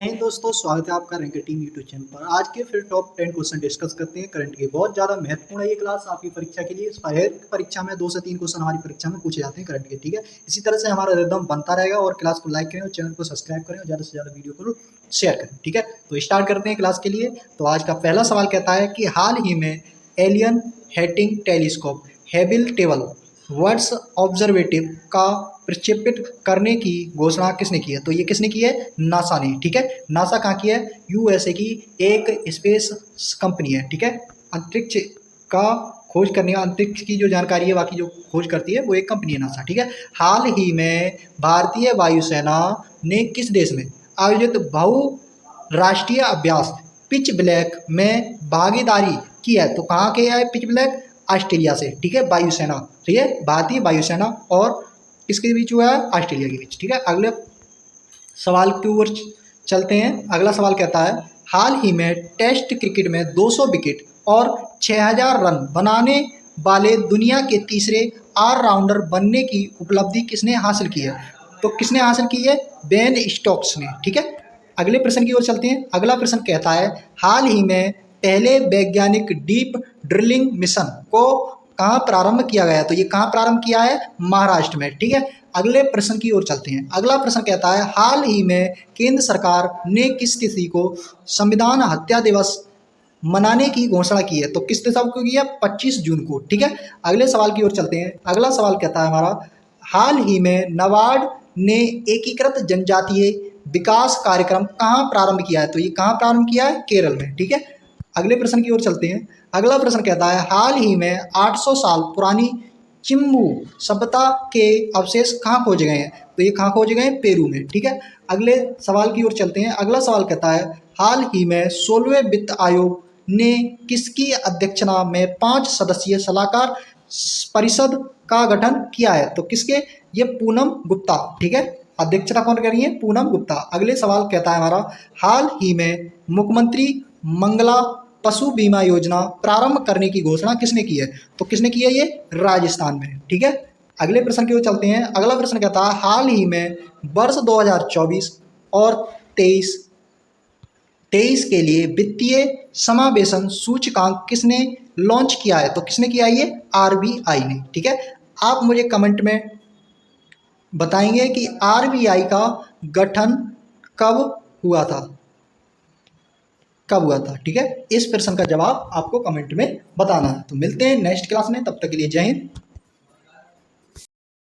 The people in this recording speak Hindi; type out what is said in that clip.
नहीं दोस्तों, स्वागत है आपका रैंकर टीम यूट्यूब चैनल पर। आज के फिर टॉप 10 क्वेश्चन डिस्कस करते हैं करंट के। बहुत ज़्यादा महत्वपूर्ण है ये क्लास आपकी परीक्षा के लिए। हर परीक्षा में 2 से 3 क्वेश्चन हमारी परीक्षा में पूछे जाते हैं करंट के, ठीक है। इसी तरह से हमारा रिदम बनता रहेगा और क्लास को लाइक करें और चैनल को सब्सक्राइब करें और ज़्यादा से ज़्यादा वीडियो को शेयर करें, ठीक है। तो स्टार्ट करते हैं क्लास के लिए। तो आज का पहला सवाल कहता है कि हाल ही में एलियन हेटिंग टेलीस्कोप हेबिल टेबल वर्ड्स ऑब्जर्वेटिव का प्रक्षेपित करने की घोषणा किसने की है? तो ये किसने की है? नासा ने, ठीक है। नासा कहाँ की है? यूएसए की एक स्पेस कंपनी है, ठीक है। अंतरिक्ष का खोज करने, अंतरिक्ष की जो जानकारी है बाकी जो खोज करती है वो एक कंपनी है नासा, ठीक है। हाल ही में भारतीय वायुसेना ने किस देश में आयोजित बहुराष्ट्रीय अभ्यास पिच ब्लैक में भागीदारी की है? तो कहाँ के है पिच ब्लैक? ऑस्ट्रेलिया से, ठीक है। वायुसेना, ठीक है, भारतीय वायुसेना और किसके बीच हुआ है? ऑस्ट्रेलिया के बीच, ठीक है। अगले सवाल की ओर चलते हैं। अगला सवाल कहता है हाल ही में टेस्ट क्रिकेट में 200 विकेट और 6000 रन बनाने वाले दुनिया के तीसरे ऑलराउंडर बनने की उपलब्धि किसने हासिल की है? तो किसने हासिल की है? बेन स्टोक्स ने, ठीक है। अगले प्रश्न की ओर चलते हैं। अगला प्रश्न कहता है हाल ही में पहले वैज्ञानिक डीप ड्रिलिंग मिशन को कहाँ प्रारंभ किया गया? तो ये कहाँ प्रारंभ किया है? महाराष्ट्र में, ठीक है। अगले प्रश्न की ओर चलते हैं। अगला प्रश्न कहता है हाल ही में केंद्र सरकार ने किस तिथि को संविधान हत्या दिवस मनाने की घोषणा की है? तो किस दिवस को की है? 25 जून को, ठीक है। अगले सवाल की ओर चलते हैं। अगला सवाल कहता है हमारा हाल ही में नाबार्ड ने एकीकृत जनजातीय विकास कार्यक्रम कहाँ प्रारंभ किया है? तो ये कहाँ प्रारंभ किया है? केरल में, ठीक है। अगले प्रश्न की ओर चलते हैं। अगला प्रश्न कहता है हाल ही में 800 साल पुरानी चिम्बू सभ्यता के अवशेष कहाँ खोजे गए हैं? तो ये कहाँ खोजे गए हैं? पेरू में, ठीक है। अगले सवाल की ओर चलते हैं। अगला सवाल कहता है हाल ही में 16वें वित्त आयोग ने किसकी अध्यक्षता में 5 सदस्यीय सलाहकार परिषद का गठन किया है? तो किसके? ये पूनम गुप्ता, ठीक है। अध्यक्षता कौन कर रही है? पूनम गुप्ता। अगले सवाल कहता है हमारा हाल ही में मुख्यमंत्री मंगला पशु बीमा योजना प्रारंभ करने की घोषणा किसने की है? तो किसने की है? ये राजस्थान में, ठीक है। अगले प्रश्न की ओर चलते हैं। अगला प्रश्न कहता है हाल ही में वर्ष 2024 और 23 के लिए वित्तीय समावेशन सूचकांक किसने लॉन्च किया है? तो किसने किया? ये आरबीआई ने, ठीक है। आप मुझे कमेंट में बताएंगे कि आरबीआई का गठन कब हुआ था? कब हुआ था, ठीक है। इस प्रश्न का जवाब आपको कमेंट में बताना है। तो मिलते हैं नेक्स्ट क्लास में, तब तक के लिए जय हिंद।